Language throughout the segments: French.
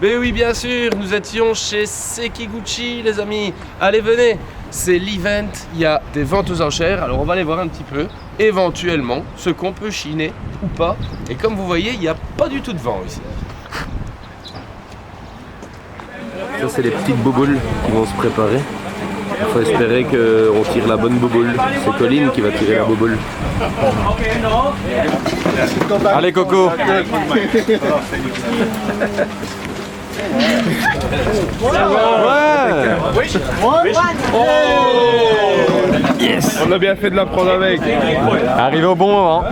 Mais oui, bien sûr, nous étions chez Sekiguchi, les amis. Allez, venez, c'est l'event, il y a des ventes aux enchères. Alors on va aller voir un petit peu, éventuellement, ce qu'on peut chiner ou pas. Et comme vous voyez, il n'y a pas du tout de vent ici. Ça, c'est les petites bouboules qui vont se préparer. Il faut espérer qu'on tire la bonne bouboule. C'est Colline qui va tirer la bouboule. Allez, Coco. Ouais. Yes. On a bien fait de la prendre avec. Arrivé au bon moment.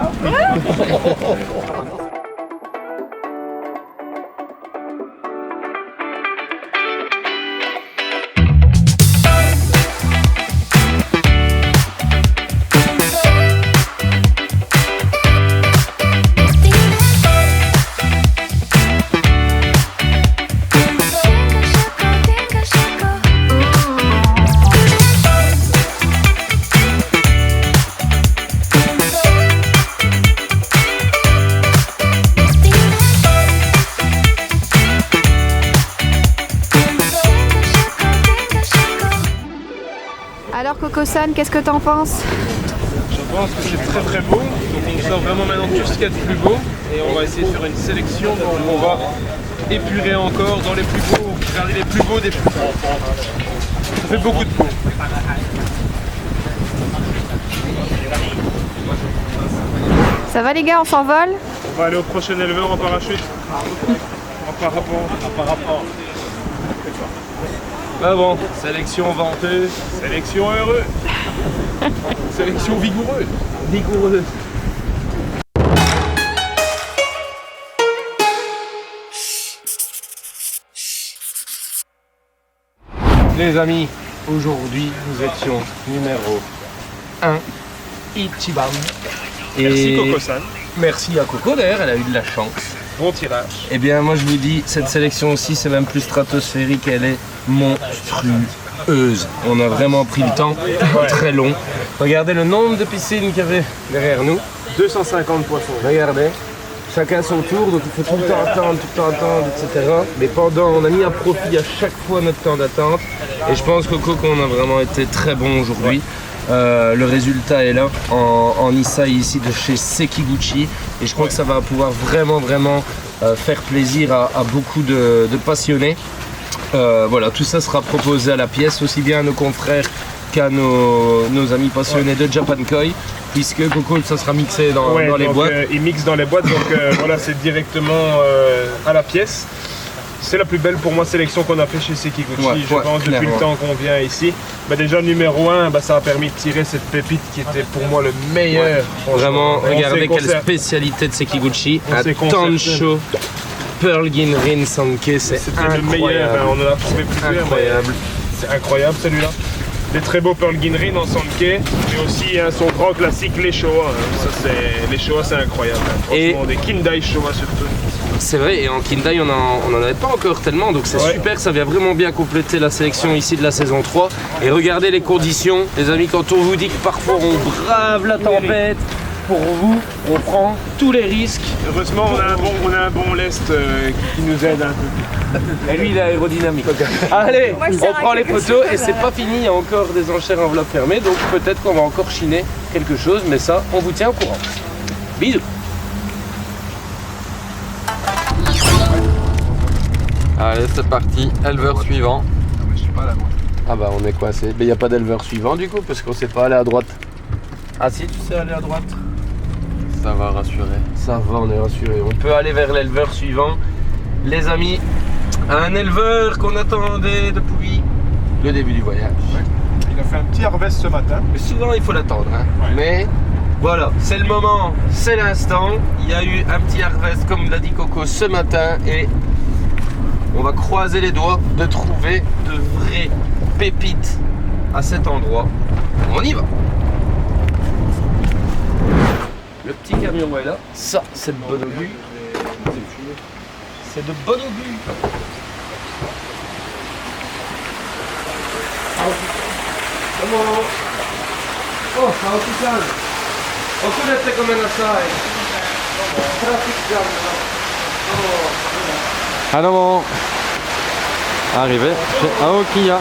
Alors Coco-san, qu'est-ce que t'en penses? Je pense que c'est très très beau, donc on sort vraiment maintenant tout ce qu'il y a de plus beau et on va essayer de faire une sélection où on va épurer encore dans les plus beaux, regarder les plus beaux des plus beaux. Ça fait beaucoup de beaux. Ça va les gars, on s'envole? On va aller au prochain éleveur en parachute. En parapente. Ah bon, sélection ventée, sélection heureux, sélection vigoureuse. Les amis, aujourd'hui nous étions numéro 1, Ichiban. Merci Coco-san. Merci à Coco d'ailleurs, elle a eu de la chance. Bon tirage. Eh bien moi je vous dis, cette sélection aussi c'est même plus stratosphérique, elle est monstrueuse. On a vraiment pris le temps, très long. Regardez le nombre de piscines qu'il y avait derrière nous. 250 poissons. Regardez, chacun son tour, donc il faut tout le temps attendre, etc. Mais on a mis à profit à chaque fois notre temps d'attente. Et je pense Coco qu'on a vraiment été très bon aujourd'hui. Le résultat est là en Issai ici de chez Sekiguchi et je crois que ça va pouvoir vraiment faire plaisir à beaucoup de passionnés. Voilà, tout ça sera proposé à la pièce aussi bien à nos confrères qu'à nos amis passionnés de Japan Koi, puisque Coco ça sera mixé dans les boîtes. Ils mixent dans les boîtes, donc voilà, c'est directement à la pièce. C'est la plus belle pour moi sélection qu'on a fait chez Sekiguchi, je pense, depuis le temps qu'on vient ici. Bah déjà numéro 1, ça a permis de tirer cette pépite qui était pour moi le meilleur. Vraiment, regardez quelle spécialité de Sekiguchi. Un Tancho Pearl Ginrin Sankei, c'est incroyable. Le meilleur, on en a trouvé plusieurs. Incroyable. C'est incroyable celui-là. Des très beaux Pearl Ginrin en Sankei, mais aussi son grand classique, les Showa. Les Showa, c'est incroyable. Et des Kindai Showa surtout. C'est vrai, et en Kindai, on n'en avait pas encore tellement, donc c'est super, ça vient vraiment bien compléter la sélection ici de la saison 3. Et regardez les conditions, les amis, quand on vous dit que parfois on brave la tempête, pour vous, on prend tous les risques. Heureusement, on a un bon lest qui nous aide un peu. Et lui, il est aérodynamique. Allez, on prend les photos et c'est pas fini, il y a encore des enchères enveloppes fermées, donc peut-être qu'on va encore chiner quelque chose, mais ça, on vous tient au courant. Bisous. Allez, c'est parti, éleveur suivant. Ah, mais je suis pas là, moi. Ah bah on est coincé. Mais il n'y a pas d'éleveur suivant du coup, parce qu'on sait pas aller à droite. Ah si, tu sais aller à droite. Ça va rassurer. Ça va, on est rassuré. On peut aller vers l'éleveur suivant. Les amis, un éleveur qu'on attendait depuis le début du voyage. Ouais. Il a fait un petit harvest ce matin. Mais souvent il faut l'attendre, hein. Ouais. Mais voilà, c'est le moment, c'est l'instant. Il y a eu un petit harvest, comme l'a dit Coco, ce matin et on va croiser les doigts de trouver de vraies pépites à cet endroit. On y va. Le petit camion est là. Ça, c'est de bon augure. C'est de bon augure. Comment? Oh, ciao Susan. Oppure come la sai? Traffic jam. Oh. Ah non, Arrivé chez Aokiya.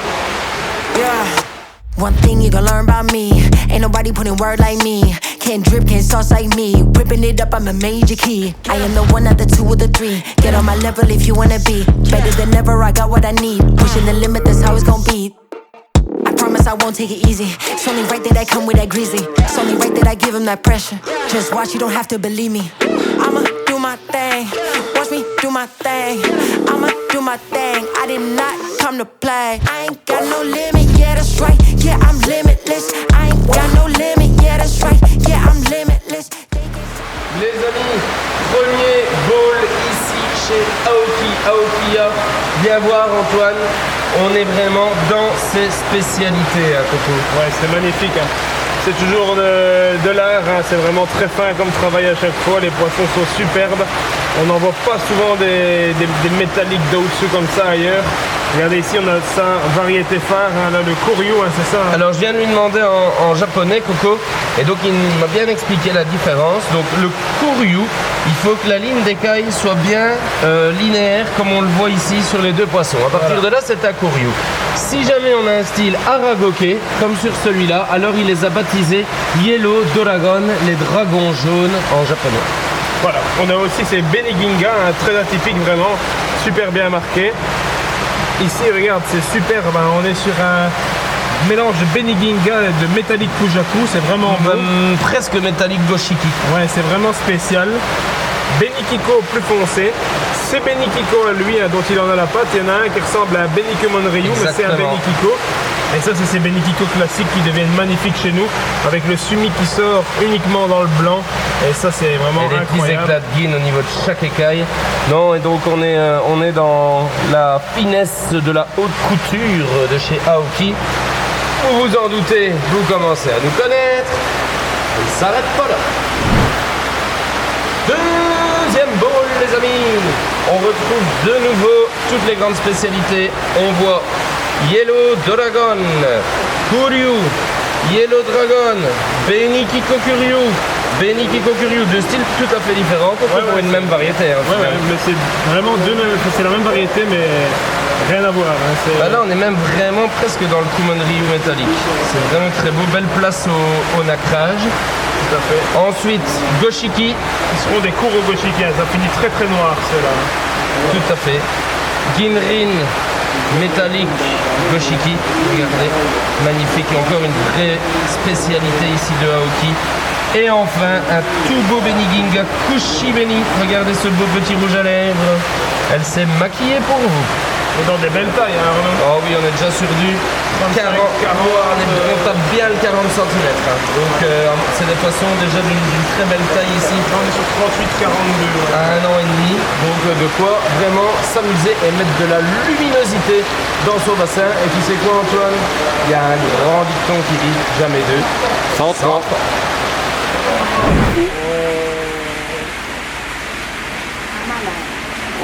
One thing you gon' learn about me, ain't nobody putting word like me. Can't drip, can't sauce like me. Ripping it up, I'm a major key. I am the one, not the two or the three. Get on my level if you wanna be better than ever. I got what I need. Pushing the limit, that's how it's gon' be. I promise I won't take it easy. It's only right that I come with that greasy. It's only right that I give him that pressure. Just watch, you don't have to believe me. I'ma do my thing. Watch me do my thing. I'ma do my thing. I did not come to play. I ain't got no limit, yeah, that's right. Yeah, I'm limitless. I ain't got no limit, yeah, that's right. Yeah, I'm limitless. Les amis, premier bowl ici chez Aokiya. Viens voir Antoine, on est vraiment dans ses spécialités à Coco. Ouais, c'est magnifique. Hein. C'est toujours de l'art, hein. C'est vraiment très fin comme travail à chaque fois. Les poissons sont superbes. On n'en voit pas souvent des métalliques d'au-dessus comme ça ailleurs. Regardez ici, on a ça, variété phare, hein, là, le Koryu, hein, c'est ça. Hein. Alors je viens de lui demander en japonais, Coco, et donc il m'a bien expliqué la différence. Donc le Koryu, il faut que la ligne d'écaille soit bien linéaire, comme on le voit ici sur les deux poissons. À partir de là, c'est un Koryu. Si jamais on a un style Aragoke, comme sur celui-là, alors il les a baptisés Yellow Dragon, les dragons jaunes en japonais. Voilà, on a aussi ces Beniginga, hein, très atypiques vraiment, super bien marqués. Ici, regarde, c'est super, on est sur un mélange de Beniginga et de métallique Fujaku, c'est vraiment beau. Presque métallique Goshiki. Ouais, c'est vraiment spécial. Benikiko plus foncé. C'est Benikiko lui, hein, dont il en a la patte. Il y en a un qui ressemble à un Benikumon Ryu, mais c'est un Benikiko. Et ça, c'est ces Benikiko classiques qui deviennent magnifiques chez nous, avec le sumi qui sort uniquement dans le blanc. Et ça, c'est vraiment incroyable. Et des petits éclats de guine au niveau de chaque écaille. Non, et donc on est dans la finesse de la haute couture de chez Aoki. Vous vous en doutez, vous commencez à nous connaître. Il ne s'arrête pas là. Deuxième bowl, les amis. On retrouve de nouveau toutes les grandes spécialités. On voit Yellow Dragon, Koryu, Yellow Dragon, Benikiko Kuryu, deux styles tout à fait différents pour une même variété. Hein, mais c'est vraiment c'est la même variété, mais rien à voir. Hein, là, on est même vraiment presque dans le Kumon Ryu métallique. C'est vraiment très beau, belle place au nacrage. Tout à fait. Ensuite, Goshiki. Ils seront des Kuro Goshiki, hein, ça finit très très noir ceux-là. Tout à fait. Ginrin métallique Goshiki, regardez, magnifique, et encore une vraie spécialité ici de Aoki. Et enfin, un tout beau Beniginga Kushibeni, regardez ce beau petit rouge à lèvres, elle s'est maquillée pour vous. Et dans des belles tailles, hein, Renaud. Oh oui, on est déjà sur du 40, on tape bien le 40 cm. Hein. Donc c'est des poissons déjà d'une très belle taille ici. On est sur 38-42. Ouais. À 1 an et demi, donc de quoi vraiment s'amuser et mettre de la luminosité dans son bassin. Et tu sais quoi, Antoine? Il y a un grand dicton qui dit jamais deux. 130.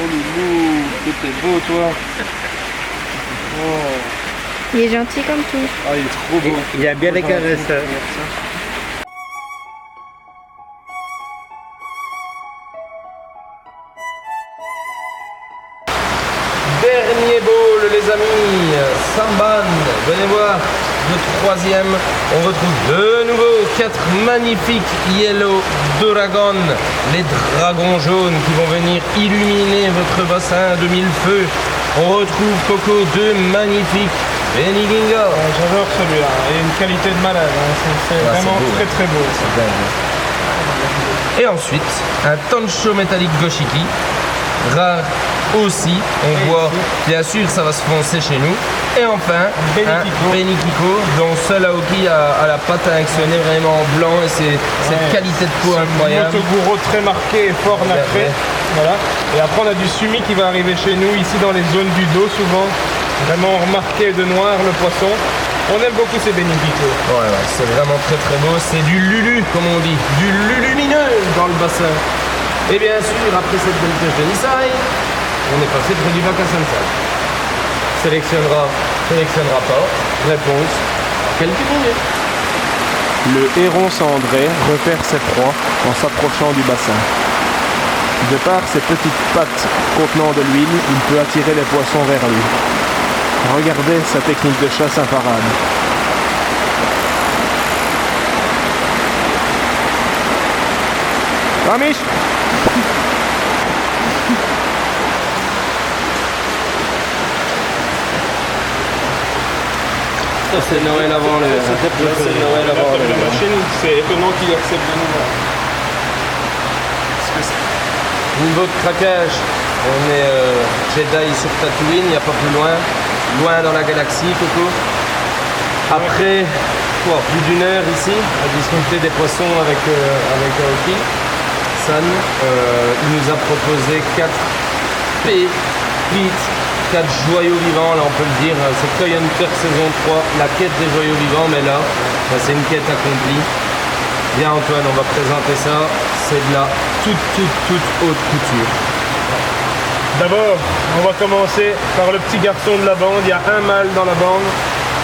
Oh loulou, t'es beau toi. Oh. Il est gentil comme tout. Oh, il est trop beau. Il a bien les caresses. Dernier bowl, les amis, Samban, venez voir, le troisième, on retrouve de nouveau 4 magnifiques Yellow Dragon, les dragons jaunes qui vont venir illuminer votre bassin de 1000 feux. On retrouve Coco, 2 magnifiques Beniginga. J'adore celui-là, il y a une qualité de malade, hein. C'est vraiment beau, très très beau. Et ensuite, un Tancho métallique Goshiki, rare aussi, on voit, bien sûr ça va se foncer chez nous. Et enfin, un Benikiko, dont seul Aoki a la pâte à actionner vraiment en blanc et cette qualité de peau incroyable. Un Motoguro très marqué et fort nacré. Voilà. Et après on a du sumi qui va arriver chez nous, ici dans les zones du dos souvent. Vraiment remarqué de noir le poisson. On aime beaucoup ces Benikiko. Ouais, c'est vraiment très très beau. C'est du lulu, comme on dit, du lulumineux dans le bassin. Et bien sûr, après cette belle pêche de Nisai, on est passé près du bac à Sensai. Sélectionnera pas. Réponse, quel tu veux. Le héron cendré repère ses proies en s'approchant du bassin. De par ses petites pattes contenant de l'huile, il peut attirer les poissons vers lui. Regardez sa technique de chasse imparable. Va Mich! C'est Noël avant le. C'est Noël avant le. La machine, c'est étonnant qu'il accepte de nous. Niveau de craquage, on est Jedi sur Tatooine, il n'y a pas plus loin. Loin dans la galaxie, Coco. Après, plus d'une heure ici, à discuter des poissons avec Aoki. San, il nous a proposé 4 pépites, 4 joyaux vivants, là on peut le dire. C'est Toy Hunter saison 3, la quête des joyaux vivants, mais là, c'est une quête accomplie. Viens Antoine, on va présenter ça. C'est de la toute haute couture. D'abord, on va commencer par le petit garçon de la bande. Il y a un mâle dans la bande.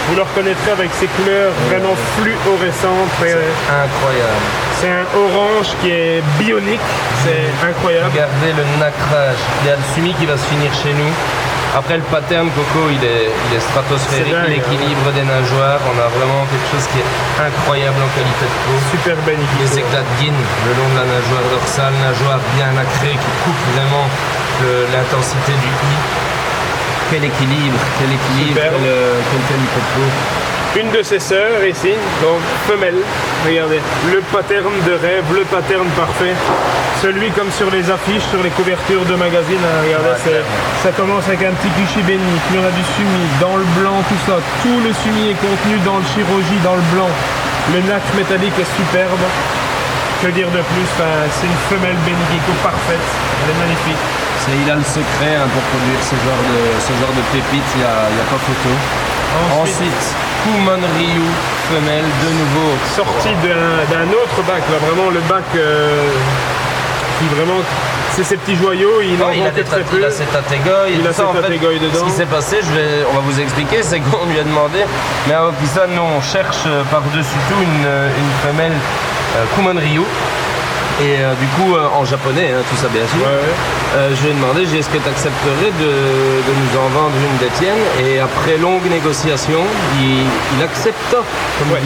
Vous le reconnaîtrez avec ses couleurs vraiment fluorescentes. Incroyable. C'est un orange qui est bionique. C'est incroyable. Regardez le nacrage. Il y a le sumi qui va se finir chez nous. Après, le pattern Coco, il est stratosphérique, l'équilibre des nageoires. On a vraiment quelque chose qui est incroyable en qualité de peau. Super bénéfique. Les éclats de guine le long de la nageoire dorsale, nageoire bien nacrée qui coupe vraiment l'intensité du i. Quel équilibre, quelle qualité de peau. Une de ses sœurs ici, donc femelle. Regardez, le pattern de rêve, le pattern parfait. Celui comme sur les affiches, sur les couvertures de magazines. Regardez, ça commence avec un petit cliché béni, puis on a du sumi, dans le blanc, tout ça. Tout le sumi est contenu dans le shiroji, dans le blanc. Le nacre métallique est superbe. Que dire de plus, c'est une femelle Benigiko parfaite, elle est magnifique. Il a le secret pour produire ce genre de pépites, il n'y a pas photo. Ensuite, Kumon Ryu, femelle, de nouveau. Sorti d'un autre bac, là, vraiment le bac qui vraiment... C'est ces petits joyaux, il a ses tatégoïs. Il a ses tatégoïs dedans. Ce qui s'est passé, on va vous expliquer, c'est qu'on lui a demandé, mais à Aoki-san, nous on cherche par-dessus tout une femelle Kumon Ryu. Et du coup, en japonais, tout ça bien sûr, je lui ai demandé, est-ce que tu accepterais de nous en vendre une des tiennes? Et après longue négociation, il accepta, comme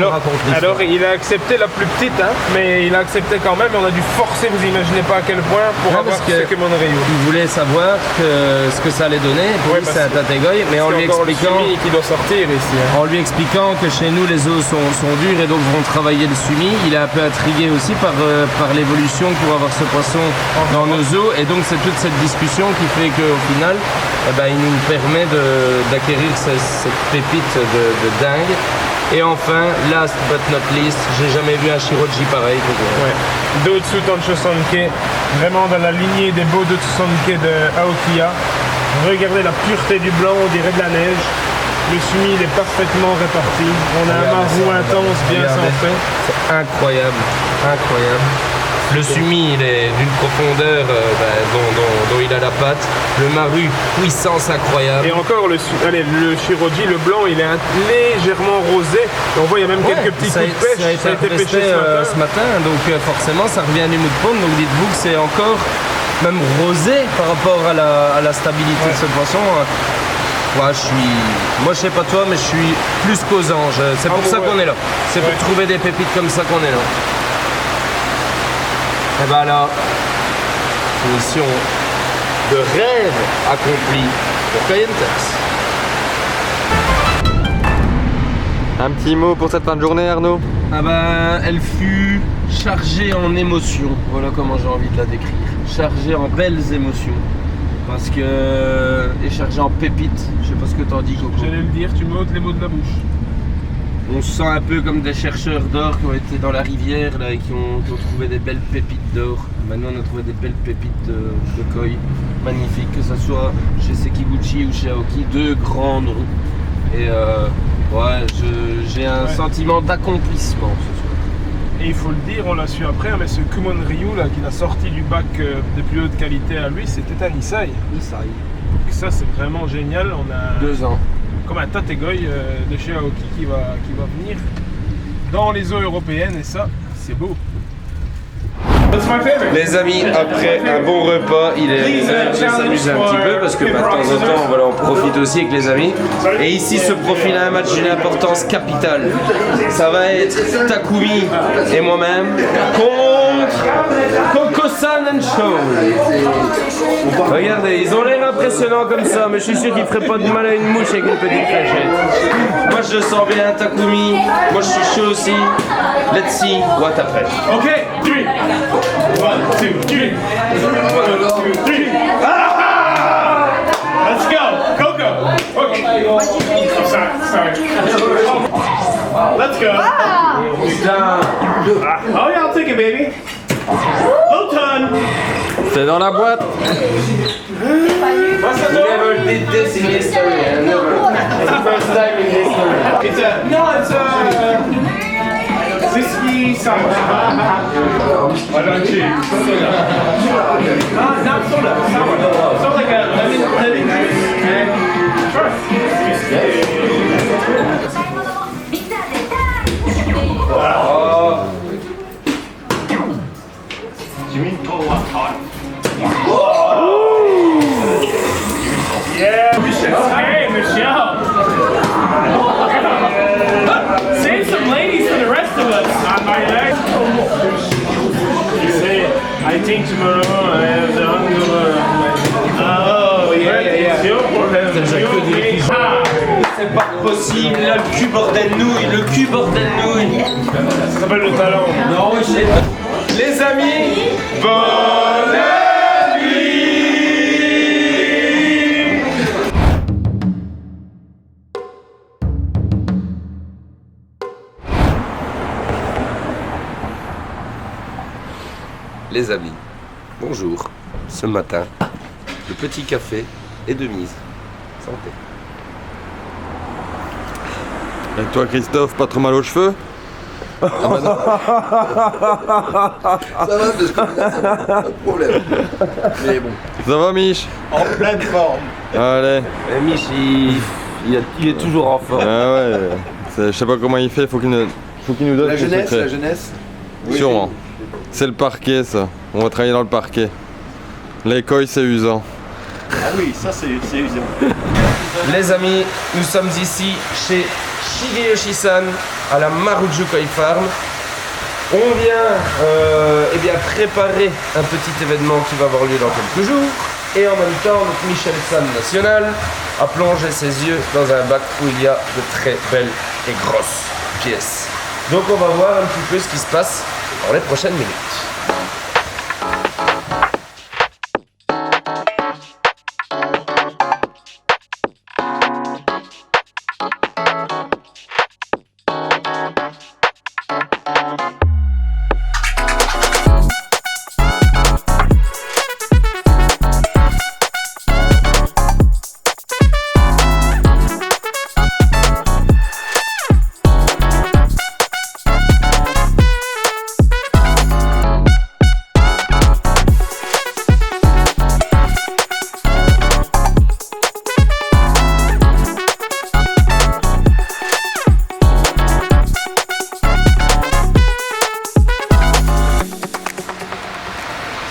raconte l'histoire. Alors il a accepté la plus petite, mais il a accepté quand même, et on a dû forcer, vous imaginez pas à quel point, pour avoir ce Kumon Ryu. Il voulait savoir ce que ça allait donner, pour lui c'est un tatégoï, mais en lui expliquant qui doit sortir ici. En lui expliquant que chez nous les os sont durs et donc vont travailler le sumi, il est un peu intrigué aussi par l'évolution pour avoir ce poisson dans nos eaux, et donc c'est toute cette discussion qui fait qu'au final il nous permet d'acquérir cette pépite de dingue. Et enfin, last but not least, j'ai jamais vu un shiroji pareil. Dotsu Tancho Sanke, vraiment dans la lignée des beaux Dotsu Sanke de Aokiya. Regardez la pureté du blanc, on dirait de la neige. Le sumi il est parfaitement réparti. On a un marron intense bien centré. C'est incroyable, incroyable. Le sumi il est d'une profondeur dont il a la patte. Le maru, puissance incroyable. Et encore le shiroji, le blanc il est légèrement rosé. On voit il y a même quelques petits coups de pêche. Ça a été pêché ce matin. Donc forcément ça revient du mou de pond. Donc dites-vous que c'est encore même rosé par rapport à la stabilité de ce poisson. Moi je sais pas toi, mais je suis plus qu'aux anges. C'est pour ça qu'on est là. C'est pour trouver des pépites comme ça qu'on est là. Et ben là, mission de rêve accomplie pour Kayenters. Un petit mot pour cette fin de journée, Arnaud? Elle fut chargée en émotions. Voilà comment j'ai envie de la décrire. Chargée en belles émotions. Parce que... Et chargée en pépites. Je sais pas ce que t'en dis, Coco. J'allais le dire, tu m'ôtes les mots de la bouche. On se sent un peu comme des chercheurs d'or qui ont été dans la rivière là, et qui ont trouvé des belles pépites d'or. Maintenant on a trouvé des belles pépites de koi magnifiques, que ce soit chez Sekiguchi ou chez Aoki, deux grandes roues. Et j'ai un sentiment d'accomplissement ce soir. Et il faut le dire, on l'a su après, mais ce Kumon Ryu là, qu'il a sorti du bac de plus haute qualité à lui, c'était un Issai. Donc ça c'est vraiment génial. On a 2 ans. Comme un tatégoï de chez Aoki qui va venir dans les eaux européennes, et ça c'est beau. Les amis, après un bon repas, il est de s'amuser un petit peu parce que de temps en temps, voilà, on profite aussi avec les amis. Et ici se profile un match d'une importance capitale. Ça va être Takumi et moi-même contre Coco-san and Show. Regardez, ils ont l'air impressionnants comme ça, mais je suis sûr qu'ils feraient pas de mal à une mouche avec une petite fléchette. Moi je le sens bien, Takumi. Moi je suis chaud aussi. Let's see what happens. Ok, 3. 1, 2, 3. 1, 2, 3. Ah! Let's go, Coco. Okay. Oh, sorry. Let's go. Oh yeah, I'll take it, baby. Low ton. C'est dans la boîte. Never did this in history, never. It's the first time in history. It's a whiskey sour. I don't cheat. Not soda, sour. So like a lemon juice and Yeah, Michelle. Hey, Michelle. Save some ladies for the rest of us. On my leg. You say, I think tomorrow I have the hunger. Oh, yeah. C'est pas possible, là le cul bordel nouille. Ça s'appelle le talent. Non, je sais pas. Les amis, bonne nuit. Les amis, bonjour. Ce matin, le petit café est de mise. Santé. Et toi Christophe, pas trop mal aux cheveux? Ça va, de ce côté-là, ça va, pas de problème. Mais bon. Ça va Mich? En pleine forme. Allez. Mich, il est toujours en forme. Ah ouais, je sais pas comment il fait, faut qu'il nous donne La son jeunesse, secret. la jeunesse. Oui. Sûrement. C'est le parquet ça, on va travailler dans le parquet. L'écueil c'est usant. Ah oui, ça c'est usant. Les amis, nous sommes ici chez Shigeyoshi-san à la Maruju Koi Farm. On vient préparer un petit événement qui va avoir lieu dans quelques jours. Et en même temps, notre Michel-san national a plongé ses yeux dans un bac où il y a de très belles et grosses pièces. Donc on va voir un petit peu ce qui se passe dans les prochaines minutes.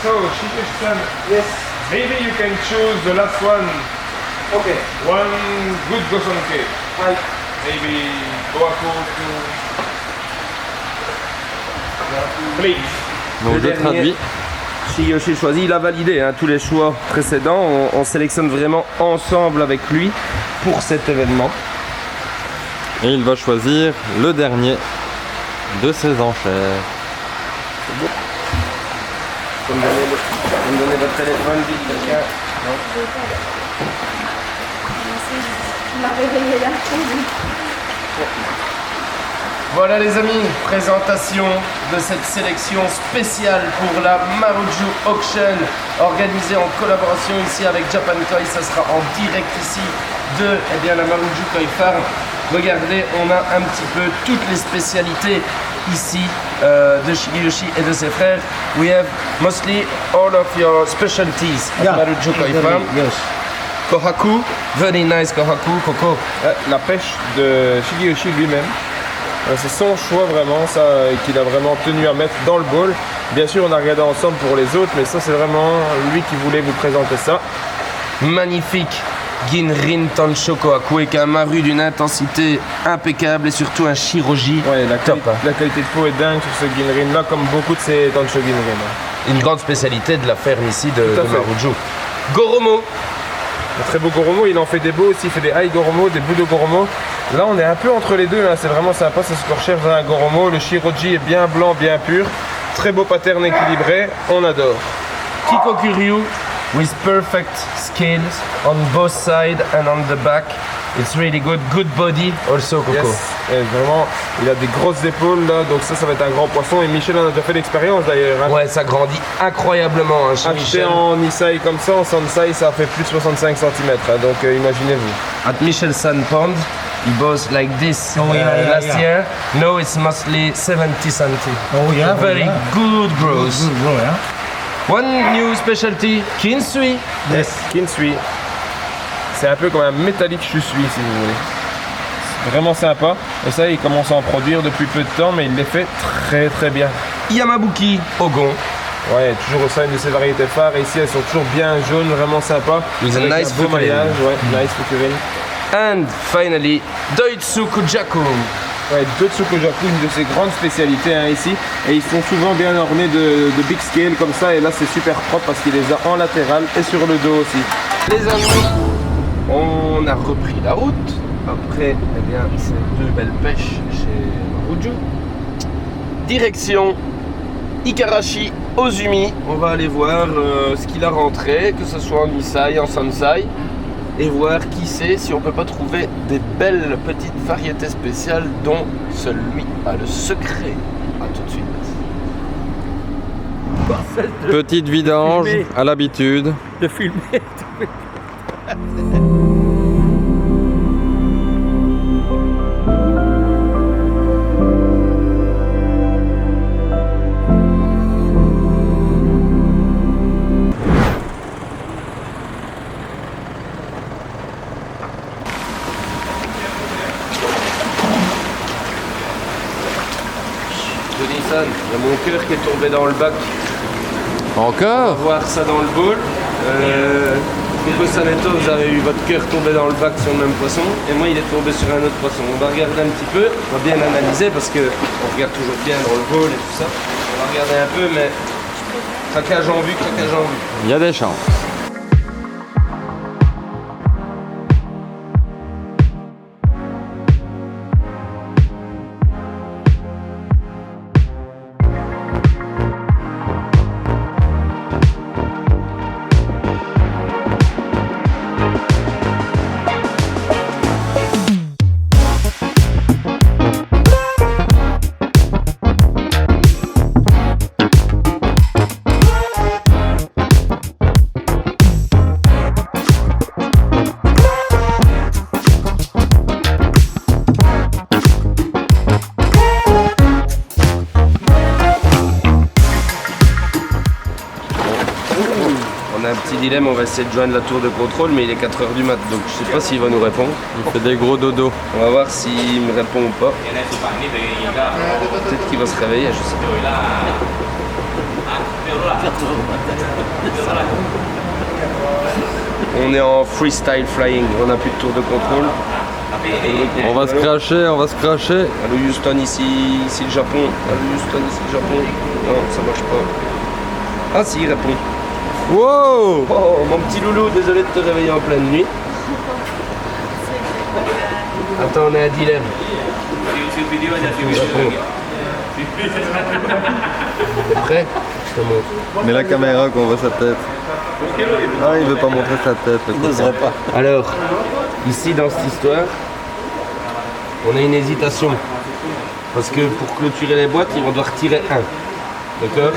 So, Shigeyoshi-san, yes. Maybe you can choose the last one. Okay. One good Gosonke. Maybe Goaku to... Please. Donc Le je dernier. traduis. Shigeyoshi choisit, il a validé tous les choix précédents. On sélectionne vraiment ensemble avec lui pour cet événement. Et il va choisir le dernier de ses enchères. Vous me donnez votre téléphone vite, quelqu'un. Tu m'as réveillé là. Voilà les amis, présentation de cette sélection spéciale pour la Maruju Auction organisée en collaboration ici avec Japan Koi. Ça sera en direct ici de la Maruju Koi Farm. Regardez, on a un petit peu toutes les spécialités ici de Shigeyoshi et de ses frères. We have mostly all of your specialties at Maruju Koi Farm. Yes. Kohaku, very nice Kohaku, Coco. La pêche de Shigeyoshi lui-même. C'est son choix vraiment, ça qu'il a vraiment tenu à mettre dans le bowl. Bien sûr, on a regardé ensemble pour les autres, mais ça, c'est vraiment lui qui voulait vous présenter ça. Magnifique Ginrin Tanshoko Aku avec un maru d'une intensité impeccable et surtout un Shiroji. Ouais, top. la qualité de peau est dingue sur ce Ginrin là, comme beaucoup de ces Tansho Ginrin. Une grande spécialité de la ferme ici de Tout à fait. Maruju. Goromo. Un très beau Goromo, il en fait des beaux aussi, il fait des high Goromo, des Budo Goromo. Là, on est un peu entre les deux, hein. C'est vraiment sympa, c'est ce qu'on recherche dans un Goromo. Le Shiroji est bien blanc, bien pur. Très beau pattern équilibré, on adore. Kikokuryu with perfect scales on both sides and on the back. It's really good. Good body also, Coco. Yes. Et vraiment, il a des grosses épaules là, donc ça va être un grand poisson. Et Michel en a déjà fait l'expérience d'ailleurs. Hein. Ouais, ça grandit incroyablement, hein, chez Acheté Michel. en Nisai comme ça, en Sansai, ça fait plus de 65 cm. Hein, donc imaginez-vous. At Michel San Pond, he was like this last year. Now it's mostly 70 cm. Oh yeah. Very good growth. Good grow, yeah. One new specialty, Kinsui. Yes. Kinsui. C'est un peu comme un métallique chusui si vous voulez. C'est vraiment sympa. Et ça, il commence à en produire depuis peu de temps, mais il les fait très très bien. Yamabuki Ogon. Ouais, toujours ça, une de ses variétés phares. Et ici, elles sont toujours bien jaunes, vraiment sympa. With a Avec nice un beau fukurine. maillage, ouais, nice fukurine. And finally, Doitsukujaku. Ouais, Dotsukojaku, une de ses grandes spécialités hein, ici. Et ils sont souvent bien ornés de big scale comme ça. Et là, c'est super propre parce qu'il les a en latéral et sur le dos aussi. Les amis, on a repris la route. Après, eh bien, ces deux belles pêches chez Maruju. Direction Ikarashi Ozumi. On va aller voir ce qu'il a rentré, que ce soit en Nisai, en Sansai. Et voir qui sait si on peut pas trouver des belles petites variétés spéciales dont celui a le secret. A tout de suite. Petite vidange à l'habitude. De filmer. Johnny-san, il y a mon cœur qui est tombé dans le bac. On va Encore? voir ça dans le bol. Coco Saneto, vous avez eu votre cœur tombé dans le bac sur le même poisson. Et moi, il est tombé sur un autre poisson. On va regarder un petit peu. On va bien analyser parce qu'on regarde toujours bien dans le bol et tout ça. On va regarder un peu, mais craquage en vue, craquage en vue. Il y a des chances. On a un petit dilemme, on va essayer de joindre la tour de contrôle, mais il est 4h du mat, donc je sais pas s'il va nous répondre. Il fait des gros dodos. On va voir s'il me répond ou pas. Peut-être qu'il va se réveiller, je sais pas. On est en freestyle flying, on n'a plus de tour de contrôle. On va se cracher, on va se cracher. Allô Houston, ici le Japon. Allô Houston, ici le Japon. Non, ça marche pas. Ah si, il répond. Wow! Oh, mon petit loulou, désolé de te réveiller en pleine nuit. Attends, on a un dilemme. T'es prêt? Je te montre. Mais la caméra qu'on voit sa tête. Ah, il veut pas montrer sa tête. Le copain. Alors, ici dans cette histoire, on a une hésitation. Parce que pour clôturer les boîtes, ils vont devoir tirer un. D'accord?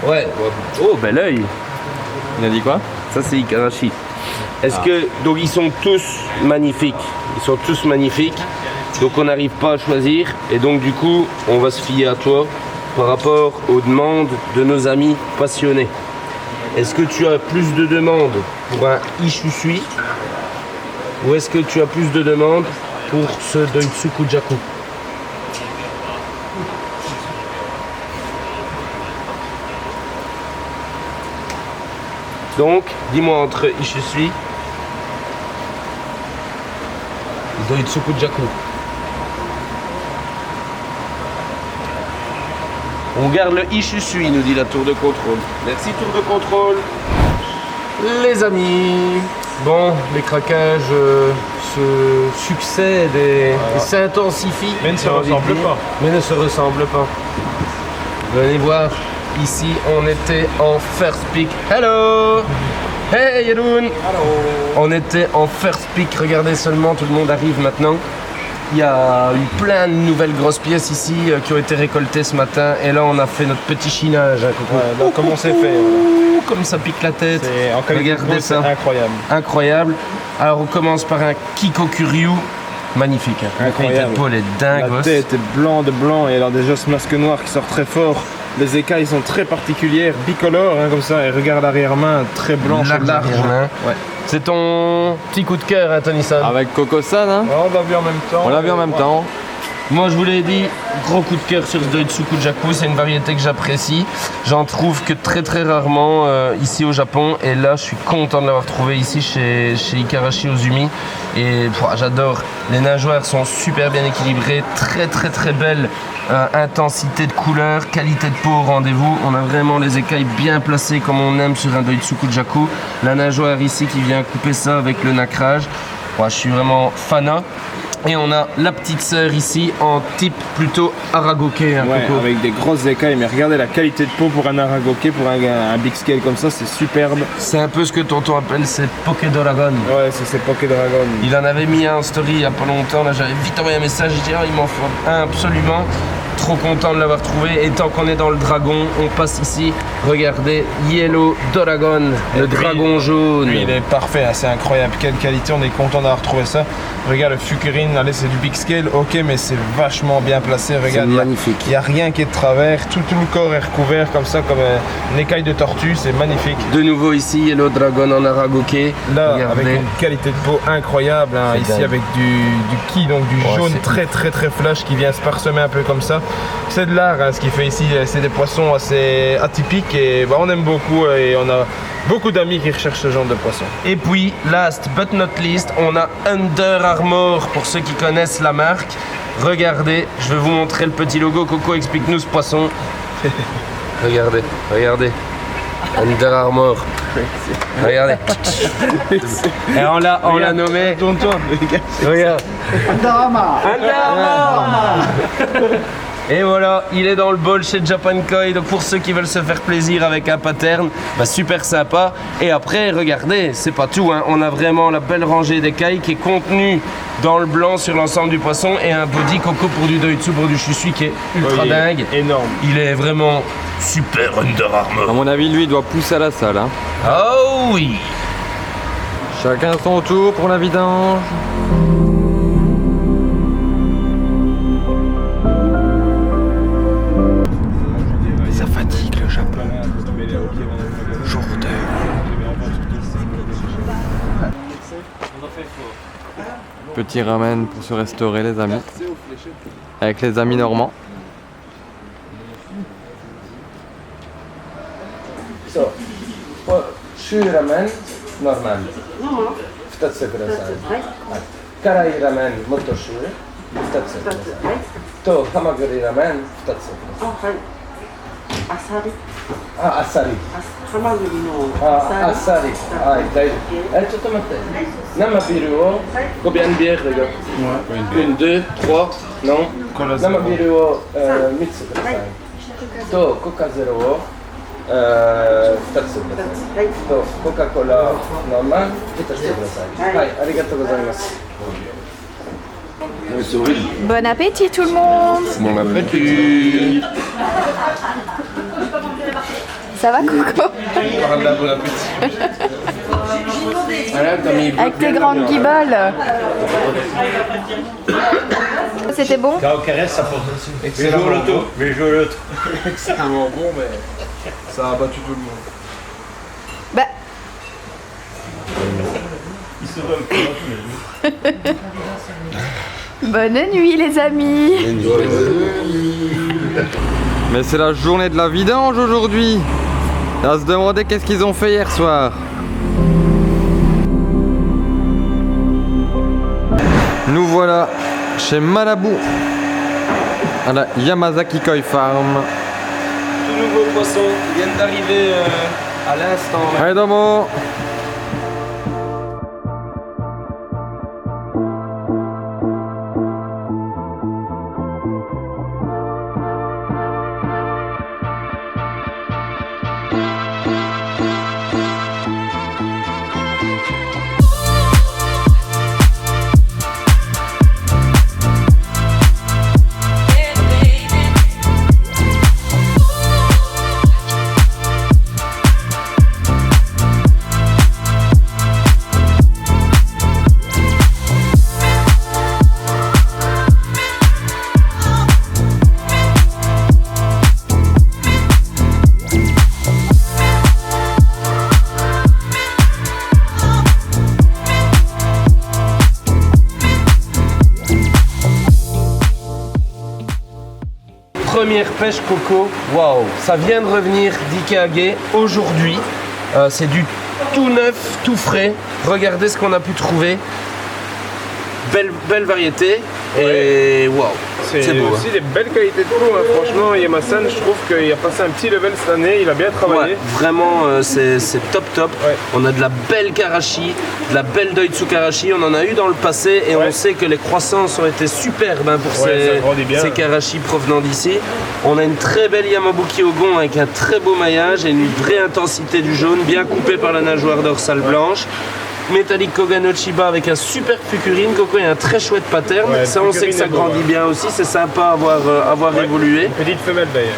Ouais. Oh, bel oeil. Il a dit quoi? Ça, c'est Ikarashi. Est-ce que. Donc, ils sont tous magnifiques. Ils sont tous magnifiques. Donc, on n'arrive pas à choisir. Et donc, du coup, on va se fier à toi par rapport aux demandes de nos amis passionnés. Est-ce que tu as plus de demandes pour un Ishusui ou est-ce que tu as plus de demandes pour ce Doitsukujaku? Donc, dis-moi entre Ishusui, Doitsukujaku. On garde le Ishusui, nous dit la tour de contrôle. Merci tour de contrôle. Les amis. Bon, les craquages se succèdent et s'intensifient. Mais ne se ressemblent pas. Mais ne se ressemblent pas. Venez voir, ici on était en first pick. Hello! Hey Yeroun! On était en first pick, regardez seulement, tout le monde arrive maintenant. Il y a eu plein de nouvelles grosses pièces ici qui ont été récoltées ce matin. Et là on a fait notre petit chinage. Hein, donc, comment c'est fait? Comme ça pique la tête. En qualité regardez de peau, ça. c'est incroyable. Incroyable. Alors on commence par un Kikokuryu. Magnifique. Hein. Incroyable. La tête est dingue. La tête est blanc de blanc et alors déjà ce masque noir qui sort très fort. Les écailles sont très particulières, bicolores hein, comme ça. Et regarde l'arrière-main, très blanche et large. Ouais. C'est ton petit coup de cœur, hein, Tony-san. Avec Coco-san, hein? Ouais, on l'a vu en même temps. On l'a vu en même temps. Moi je vous l'ai dit, gros coup de cœur sur ce Doitsukujaku, c'est une variété que j'apprécie. J'en trouve que très très rarement ici au Japon et là je suis content de l'avoir trouvé ici chez Ikarashi Ozumi. Et j'adore, les nageoires sont super bien équilibrées, très très très belle intensité de couleur, qualité de peau au rendez-vous. On a vraiment les écailles bien placées comme on aime sur un Doitsukujaku. La nageoire ici qui vient couper ça avec le nacrage. Je suis vraiment fanat. Et on a la petite sœur ici en type plutôt aragoke. Hein, ouais, avec des grosses écailles, mais regardez la qualité de peau pour un aragoke, pour un big scale comme ça, c'est superbe. C'est un peu ce que tonton appelle ses Pokédragon. Ouais, c'est Pokédragon. Il en avait mis un en story il y a pas longtemps, là j'avais vite envoyé un message, j'ai dit il m'en faut un absolument. Trop content de l'avoir trouvé et tant qu'on est dans le dragon, on passe ici, regardez, Yellow Dragon, le dragon jaune. Lui il est parfait, hein, c'est incroyable, quelle qualité, on est content d'avoir trouvé ça. Regarde le Fukurin, allez c'est du big scale, ok mais c'est vachement bien placé, regarde, magnifique. Il n'y a rien qui est de travers, tout le corps est recouvert comme ça, comme une écaille de tortue, c'est magnifique. De nouveau ici, Yellow Dragon en aragoke. Là, regardez. avec une qualité de peau incroyable, hein, ici dingue. avec du ki, donc du jaune très très très flash qui vient se parsemer un peu comme ça. C'est de l'art, hein, ce qu'il fait ici, c'est des poissons assez atypiques et on aime beaucoup et on a beaucoup d'amis qui recherchent ce genre de poissons. Et puis, last but not least, on a Under Armour, pour ceux qui connaissent la marque. Regardez, je vais vous montrer le petit logo. Coco, explique-nous ce poisson. Regardez, regardez. Under Armour. Regardez. Et on l'a nommé. Regarde. Under Armour. Et voilà, il est dans le bol chez Japan Koi. Donc pour ceux qui veulent se faire plaisir avec un pattern, super sympa. Et après, regardez, c'est pas tout, hein. On a vraiment la belle rangée d'écailles qui est contenue dans le blanc sur l'ensemble du poisson et un body Coco pour du Doitsu, pour du Shusui qui est ultra dingue. Énorme. Il est vraiment super Under Armour. À mon avis, lui, il doit pousser à la salle. Hein. Oh oui. Chacun son tour pour la vidange. Ça fatigue le Japon. Jour d'heure. Petit ramen pour se restaurer, les amis. Avec les amis normands. So, shu ramen normal. 2つください。辛いラメンもっとシュ2つください。とハマグリラメン2つください。あさり。あ、あっさり。ハマグリのあっさり。はい、大丈夫。ちょっと待って。生ビールをcombien de bières les gars? Une, deux, trois, non? 生ビールを3つください。とコカゼロを2つください。とコカ・コーラのマン1つください。はい、ありがとうございます。Bon appétit tout le monde. Bon appétit. Ça va Coco? Avec tes grandes guiboles. C'était bon? Excellent l'auto. Extrêmement bon, mais ça a battu tout le monde. Bah. Bonne nuit les amis. Mais c'est la journée de la vidange aujourd'hui. À se demander qu'est-ce qu'ils ont fait hier soir. Nous voilà chez Manabu, à la Yamazaki Koi Farm. Tout nouveau poisson qui viennent d'arriver à l'instant. Allez, domo. Première pêche coco, waouh, ça vient de revenir d'Ikage aujourd'hui. C'est du tout neuf, tout frais. Regardez ce qu'on a pu trouver. Belle variété et waouh, C'est beau. aussi des belles qualités de peau, hein. Franchement, Yamasan, je trouve qu'il a passé un petit level cette année, il a bien travaillé. Ouais, vraiment, c'est top. Ouais. On a de la belle karashi, de la belle Doitsu karashi. On en a eu dans le passé et on sait que les croissances ont été superbes hein, pour ça grandit bien. ces karashi provenant d'ici. On a une très belle Yamabuki Ogon avec un très beau maillage et une vraie intensité du jaune, bien coupée par la nageoire dorsale blanche. Métallique Kogano Chiba avec un super fukurine, Coco et un très chouette pattern. Ouais, ça on sait que ça grandit bien aussi, c'est sympa à avoir évolué. Petite femelle d'ailleurs.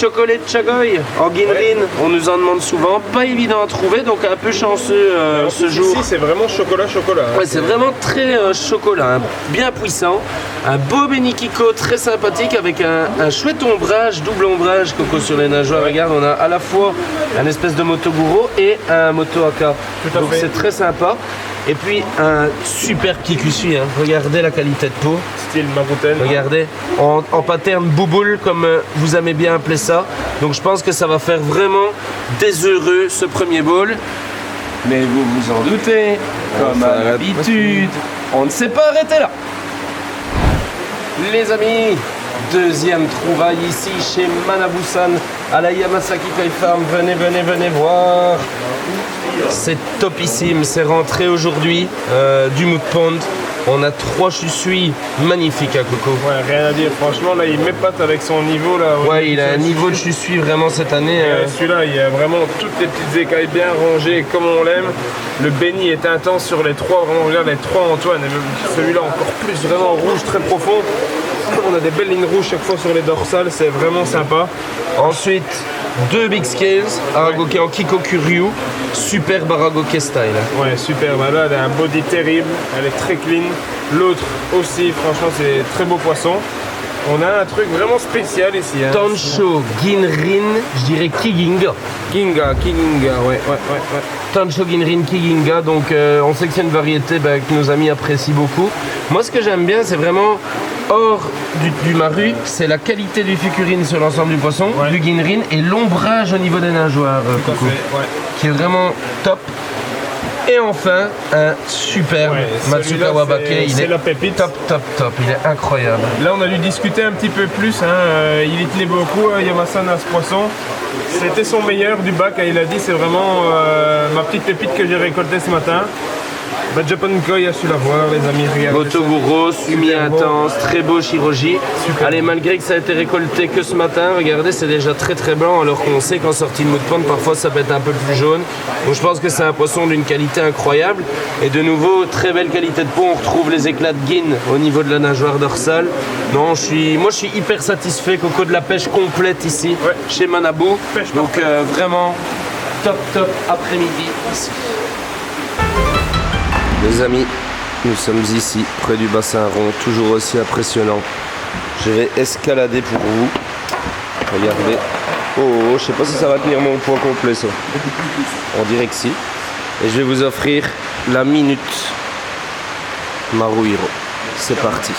Chocolat Chagoy en Ginrin, on nous en demande souvent, pas évident à trouver, donc un peu chanceux ce jour. Ici c'est vraiment chocolat. Hein. Ouais, c'est vraiment très chocolat, hein, bien puissant. Un beau Benikiko très sympathique avec un chouette ombrage, double ombrage Coco sur les nageoires. Regarde, on a à la fois un espèce de Motoguro et un Moto Aka. Donc c'est très sympa. Et puis un super Kikusui, hein. Regardez la qualité de peau. Style Marouten. Regardez, en pattern bouboule comme vous aimez bien appeler ça. Donc je pense que ça va faire vraiment des heureux ce premier bowl. Mais vous vous en doutez, comme à l'habitude, on ne s'est pas arrêté là. Les amis, deuxième trouvaille ici chez Manabu-san à la Yamasaki Koi Farm. Venez voir. C'est topissime, c'est rentré aujourd'hui du Moot Pond. On a 3 chusui magnifiques à Coco. Ouais, rien à dire, franchement là il m'épate avec son niveau là. Ouais, il a un niveau de chusui vraiment cette année. Celui-là, il y a vraiment toutes les petites écailles bien rangées comme on l'aime. Le béni est intense sur les 3, vraiment regarde les 3 Antoine. Et celui-là encore plus, vraiment rouge, très profond. On a des belles lignes rouges chaque fois sur les dorsales, c'est vraiment sympa. Ensuite, 2 Big Scales, Aragoke en Kikokuryu, super Aragoke style. Ouais, super, bah là elle a un body terrible, elle est très clean. L'autre aussi, franchement c'est très beau poisson. On a un truc vraiment spécial ici. Hein. Tancho Ginrin, je dirais Kiginga. Kinga, ouais. Tancho Ginrin Kiginga, donc on sait que c'est une variété que nos amis apprécient beaucoup. Moi ce que j'aime bien c'est vraiment hors du maru, c'est la qualité du fukurine sur l'ensemble du poisson, du Ginrin et l'ombrage au niveau des nageoires, Coco, qui est vraiment top. Et enfin, un super Matsuka Wabake, il est la pépite. top, il est incroyable. Là on a dû discuter un petit peu plus, hein. Il y tenait beaucoup, Yamasan à ce poisson. C'était son meilleur du bac, il a dit c'est vraiment ma petite pépite que j'ai récoltée ce matin. Japan Koi a su la voir, les amis, regardez. Motoguro, sumi intense, très beau Shiroji. Allez, malgré que ça a été récolté que ce matin, regardez, c'est déjà très blanc, alors qu'on sait qu'en sortie de Moot Pond, parfois ça peut être un peu plus jaune. Donc je pense que c'est un poisson d'une qualité incroyable. Et de nouveau, très belle qualité de peau, on retrouve les éclats de Gin au niveau de la nageoire dorsale. Non, moi je suis hyper satisfait, Coco, de la pêche complète ici, chez Manabu. Donc vraiment, top après-midi ici. Les amis, nous sommes ici, près du bassin rond, toujours aussi impressionnant. Je vais escalader pour vous. Regardez. Oh, je sais pas si ça va tenir mon poids complet, ça. On dirait que si. Et je vais vous offrir la minute Maruhiro. C'est parti.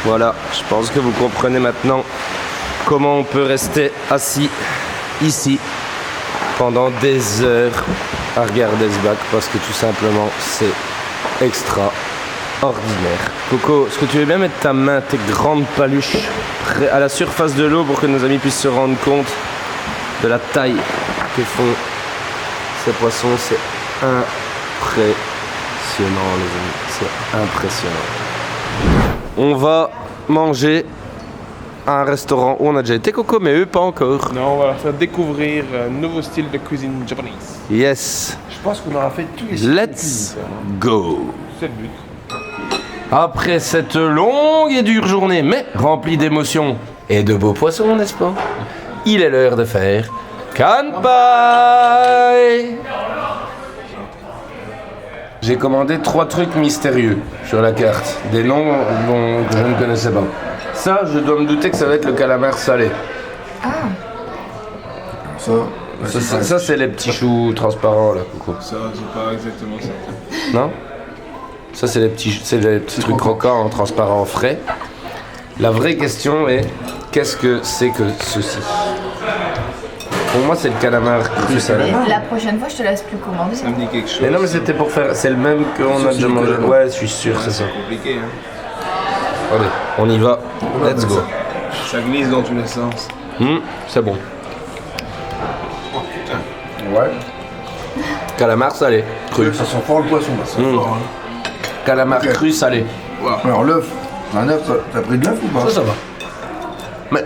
Voilà, je pense que vous comprenez maintenant comment on peut rester assis ici pendant des heures à regarder ce bac parce que tout simplement c'est extraordinaire. Coco, est-ce que tu veux bien mettre ta main, tes grandes paluches à la surface de l'eau pour que nos amis puissent se rendre compte de la taille que font ces poissons? C'est impressionnant les amis, c'est impressionnant. On va manger à un restaurant où on a déjà été, Coco, mais eux pas encore. Non, on va leur faire découvrir un nouveau style de cuisine japonaise. Yes. Je pense qu'on aura fait tous les styles de Let's cuisine, go. C'est le but. Après cette longue et dure journée, mais remplie d'émotions et de beaux poissons, n'est-ce pas? Il est l'heure de faire Kanpai. J'ai commandé 3 trucs mystérieux sur la carte, des noms que je ne connaissais pas. Ça, je dois me douter que ça va être le calamar salé. Ça, c'est les petits choux transparents là, Coco. Ça, c'est pas exactement ça. Non? Ça, c'est les petits trucs croquants en transparent frais. La vraie question est, qu'est-ce que c'est que ceci? Pour moi, c'est le calamar cru salé. La prochaine fois, je te laisse plus commander. Ça me dit quelque chose. Mais non, mais c'était pour faire... C'est le même qu'on a déjà mangé. Ouais, je suis sûr, c'est ça. C'est compliqué, hein. Allez, on y va. Let's go. Ça glisse dans tous les sens. C'est bon. Oh putain. Ouais. Calamar salé, cru. Ça sent fort le poisson, là. Ça sent fort, hein. Calamar Ok. cru salé. Alors l'œuf, un œuf, t'as pris de l'œuf ou pas? Ça va. Mais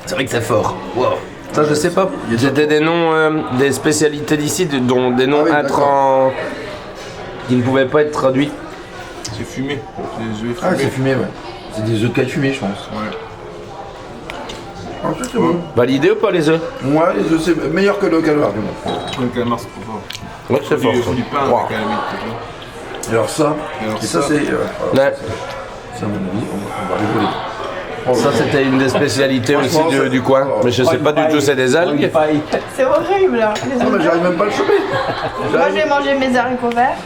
c'est vrai que c'est fort. Wow. Ça, je sais pas. C'était des noms, des spécialités d'ici, dont des noms Ah oui, intrants qui ne pouvaient pas être traduits. C'est fumé. C'est des œufs Ah, fumés. c'est fumé, ouais. C'est des œufs de fumés, je pense. Ouais. Ah, c'est bon. Validé ou pas les œufs? Ouais, les œufs, c'est meilleur que le calamar, du moins. Le calamar, c'est trop fort. Ouais, c'est fort. Il faut du pain Wow. avec la limite, tu vois. Et alors ça, alors et ça, ça. c'est... Ouais. ça, à mon avis, on va rigoler. Ça, c'était une des spécialités aussi du coin. Mais je sais pas du tout, c'est des algues. C'est horrible. Hein. Les Ah, mais j'arrive même pas à le choper. Moi, je vais manger mes haricots verts.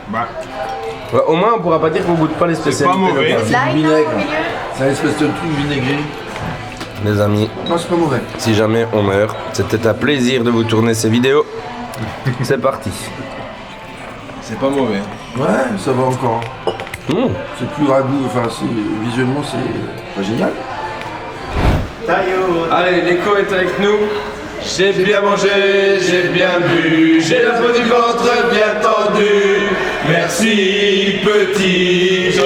Bah, Ouais, au moins, on pourra pas dire qu'on goûte pas les spécialités. mauvais. locales. Là, du il est au vinaigre. milieu. C'est une espèce de truc vinaigré. Les amis, Non, c'est pas mauvais. si jamais on meurt, c'était un plaisir de vous tourner ces vidéos. C'est parti. c'est pas mauvais. Ouais, ça va encore. Mmh. C'est plus ragoût, enfin, visuellement, c'est pas génial. Allez, l'écho est avec nous. J'ai bien mangé, j'ai bien bu, j'ai la peau du ventre bien tendue. Merci, petit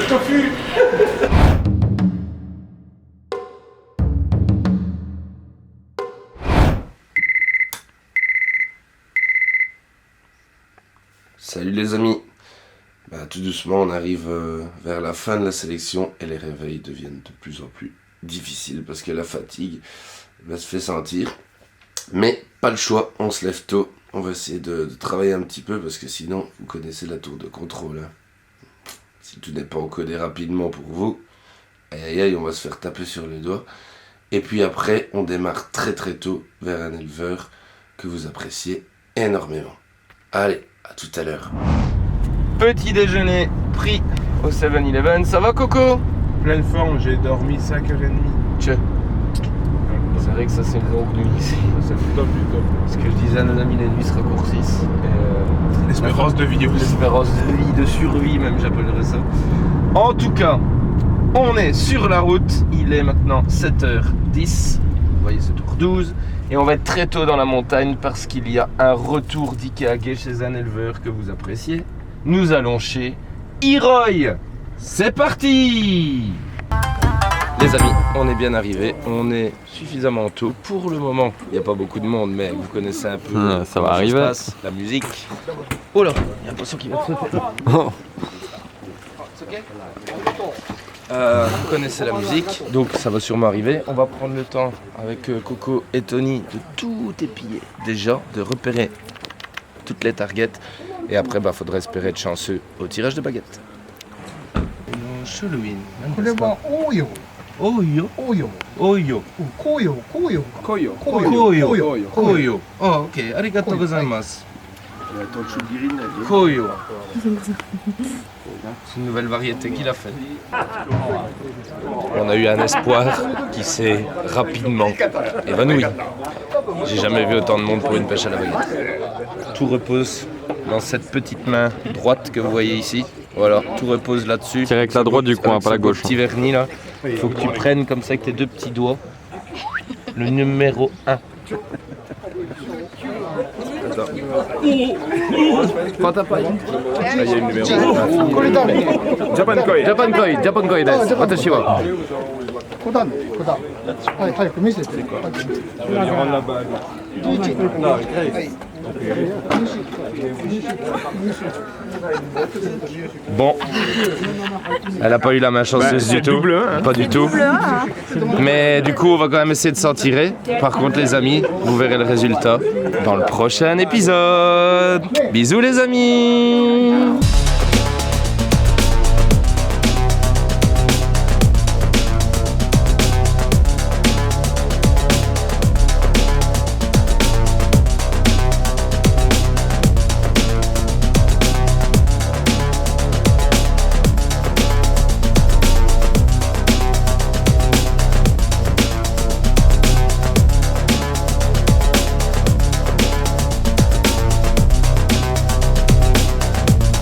tofu. Salut les amis. Tout doucement, on arrive vers la fin de la sélection et les réveils deviennent de plus en plus difficiles parce que la fatigue se fait sentir. Mais pas le choix, on se lève tôt. On va essayer de travailler un petit peu parce que sinon, vous connaissez la tour de contrôle. Hein. Si tout n'est pas encodé rapidement pour vous, aïe aïe aïe, on va se faire taper sur les doigts. Et puis après, on démarre très très tôt vers un éleveur que vous appréciez énormément. Allez, à tout à l'heure. Petit déjeuner pris au 7-Eleven. Ça va, Coco? Pleine forme, j'ai dormi 5h30. Tchè. C'est vrai que ça, c'est une longue nuit ici. C'est top du top. Ce que je disais à nos amis, les nuits se raccourcissent. L'espérance de vie aussi. L'espérance de vie, de survie même, j'appellerais ça. En tout cas, on est sur la route. Il est maintenant 7h10. Vous voyez, 7h12. Et on va être très tôt dans la montagne parce qu'il y a un retour d'Ikeage chez un éleveur que vous appréciez. Nous allons chez Iroy. C'est parti! Les amis, on est bien arrivés. On est suffisamment tôt. Pour le moment, il n'y a pas beaucoup de monde, mais vous connaissez un peu ça va comment arriver. se passe, la musique. Oh là, il y a un poisson qui va sauter. Vous connaissez la musique, donc ça va sûrement arriver. On va prendre le temps avec Coco et Tony de tout épier déjà, de repérer toutes les targets. Et après, faudra espérer être chanceux au tirage de baguettes. Koyo. Oh, ok. Arigatou gozaimasu. Koyo. C'est une nouvelle variété qu'il a fait. On a eu un espoir qui s'est rapidement évanoui. J'ai jamais vu autant de monde pour une pêche à la baguette. Tout repose dans cette petite main droite que vous voyez ici. Voilà, tout repose là-dessus. C'est avec la droite du coin, pas la gauche. Petit vernis là. Il faut que tu prennes comme ça avec tes deux petits doigts le numéro 1. Quand t'as pas Là, il y a une numéro 1. Japan Koi. Japan Koi desu. Watashi wa. Je vais lui rendre la bague. Bon, elle a pas eu la main chanceuse du tout, double 1, hein. Pas du tout. Mais du coup, on va quand même essayer de s'en tirer. Par contre, les amis, vous verrez le résultat dans le prochain épisode. Bisous les amis.